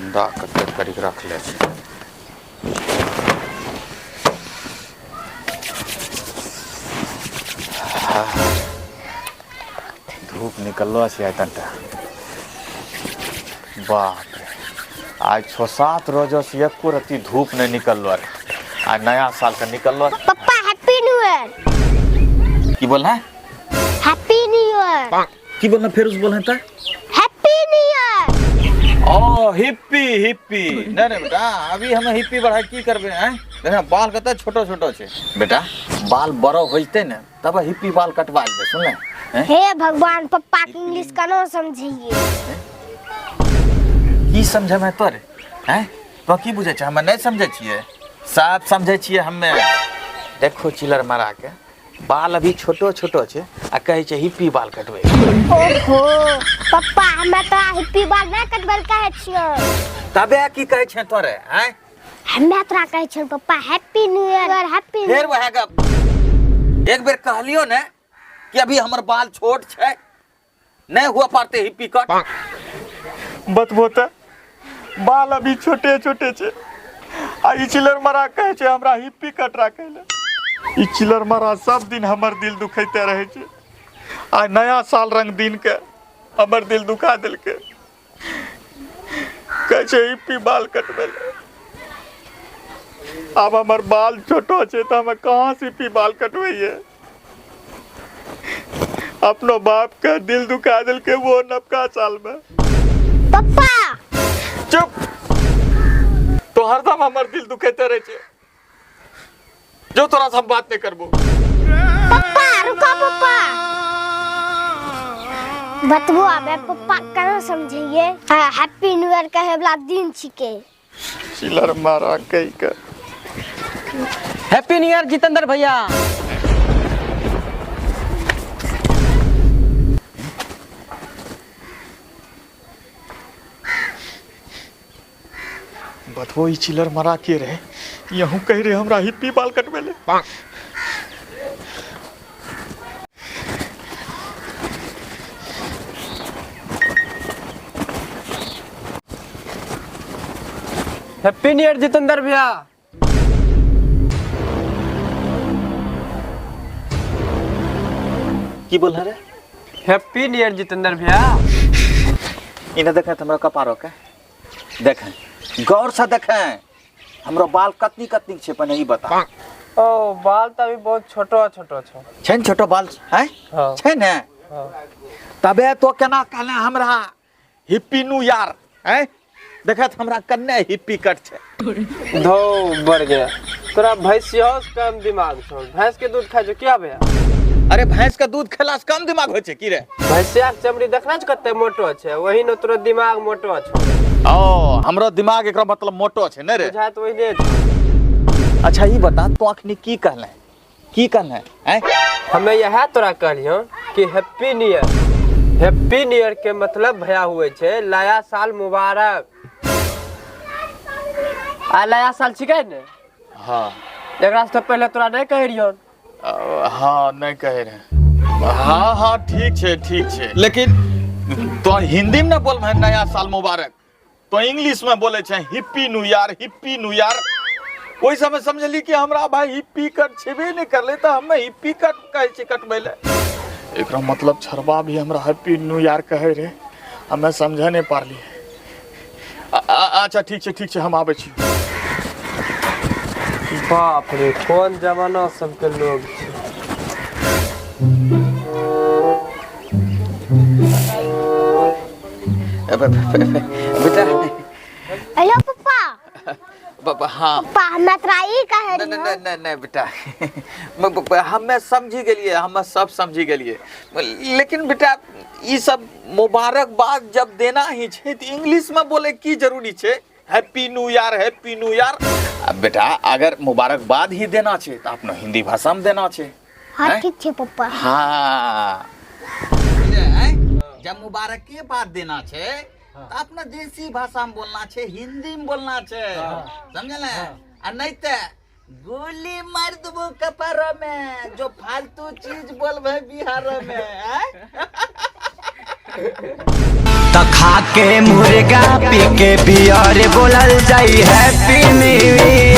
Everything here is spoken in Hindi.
ठंडा करी रख ले। धूप निकललो छै तनिटा। बाप रे, आज 6-7 रोज से एको रत्ती धूप नहीं निकललो रे। आज नया साल का निकललो। पापा हैप्पी न्यू ईयर। की बोल है? Happy new year. की बोलना फिर उस बोल है? Happy new year. Oh hippy hippy नहीं बेटा, अभी हमें हिप्पी बढ़ा की करबे हैं? देखा बाल कते छोटो छोटो छे बेटा, बाल बड़ो होइते न तब हिप्पी बाल कटवा लेबे। सुन ले, हे भगवान, पप्पा के इंग्लिश का ना समझिए। की समझे मैं तोरे हैं? तो की बुझे छ? हम नहीं समझे छिए, सब समझे छिए हमें। देखो चिलर मारा के बाल अभी छोटो छोटो छे आ कहे छे हिप्पी बाल कटवे। ओहो पप्पा, हमें तो हिप्पी बाल नहीं कटबल कहे छियो। तबे की कहे छे तोरे हैं? हमें तोरा कहे छियो पप्पा हैप्पी न्यू ईयर। हैप्पी फिर वह गप एक बेर कहलियो ने कि अभी हमर बाल छोट छे, नहीं हुआ पाते हिप्पी कट। बतबो त बाल अभी छोटे छोटे छे आ ई चिलर मारा कहे छे हमरा हिप्पी कट राखे ले। ई चिलर मारा सब दिन हमर दिल दुखैते रहे छे। आज नया साल रंग दिन के हमर दिल दुखा दिल के। कहे छे हिप्पी बाल कटबे ले। अब हमर बाल छोटो छे तो हम कहां से हिप्पी बाल कटबैये? अपनो बाप का दिल दुखा दिल के वो नबका साल में। पप्पा चुप, तो हरदम हमर दिल दुखैते रहे छे। जो तोरा सब बात नहीं करबो। पप्पा रुको पप्पा, बतबो अबे पप्पा केना समझिए? हैप्पी न्यू ईयर कहे वाला दिन छिके। चिलर मारा कई का। हैप्पी न्यू ईयर जितेंद्र भैया। बतबो ई चिलर मारा के रहे, यहू कह रहे हमरा हिप्पी बाल कटबे ले। हैप्पी न्यू ईयर जितेंद्र भैया। की बोल रे? हैप्पी न्यू ईयर जितेंद्र भैया। इने देखे हमरा कपारो के देखे, गौर से देखे हमरो बाल कतनी कतनी छे पर नहीं बता। ओ बाल तो अभी बहुत छोटो छोटो छो। छन छोटो बाल है? हाँ। छे ने? हाँ। तबे तो केना कहले हमरा हिप्पी न्यू ईयर है? देखत हमरा कन्ने हिप्पी कट छे। धो बढ़ गया तोरा। भैंसिया कम दिमाग छो, भैंस के दूध खाइ छो क्या भैया? अरे भैंस का दूध खेला से कम दिमाग होय छे की रे? भैंसिया के चमड़ी देखना छ कते मोटो छे, वही न तोरा दिमाग मोटो छो। ओ हमरो दिमाग एकरा मतलब मोटो छे ने रे? बुझा तो वही ने। अच्छा ई बता तो अखनी की कहले? की कहले हैं? हमें यह तोरा कहलियो कि happy new year. Happy new year के मतलब भैया हुए छे नया साल मुबारक। आ नया साल छिकै ने? हां। एकरा से पहले तोरा नहीं कह रियो। हाँ नहीं कहे रहे। हाँ हाँ ठीक छे लेकिन तो हिंदी में ना बोल नया साल मुबारक, तो इंग्लिश में बोले छे hippie new year. Hippie new year ओइ समय समझली कि हमरा भाई हिप्पी कट छेबे नहीं करले तो हमें हिप्पी कट कहे छे कटबे ले। एकरा मतलब छरबा भी हमरा हैप्पी न्यू ईयर कहे रे, हमें समझे नहीं पारली। अच्छा ठीक छे हम आबे छी। बाप रे कौन जमाना सबके लोग छे। बेटा हेलो पप्पा। पापा हाँ पप्पा हमें तोरा ई कहे रही। नहीं बेटा, हमें समझी गेलिए, हम सब समझी गेलिए। लेकिन बेटा ये सब मुबारकबाद जब देना ही छे तो इंग्लिश में बोले की जरूरी छे? Happy new year happy new year. बेटा अगर मुबारकबाद ही देना छे तो अपना हिंदी भाषा में देना छे। हाँ ठीक छे पप्पा। हाँ जब मुबारक के बाद देना छे तो अपना देसी भाषा में बोलना छे, हिंदी में बोलना छे। समझल? आ नहीं तो गोली मार देबो कपारो में जो फालतू चीज बोलबे बिहार में। त खा के मुर्गा पी के बियर बोलल जाई हैप्पी न्यू ईयर।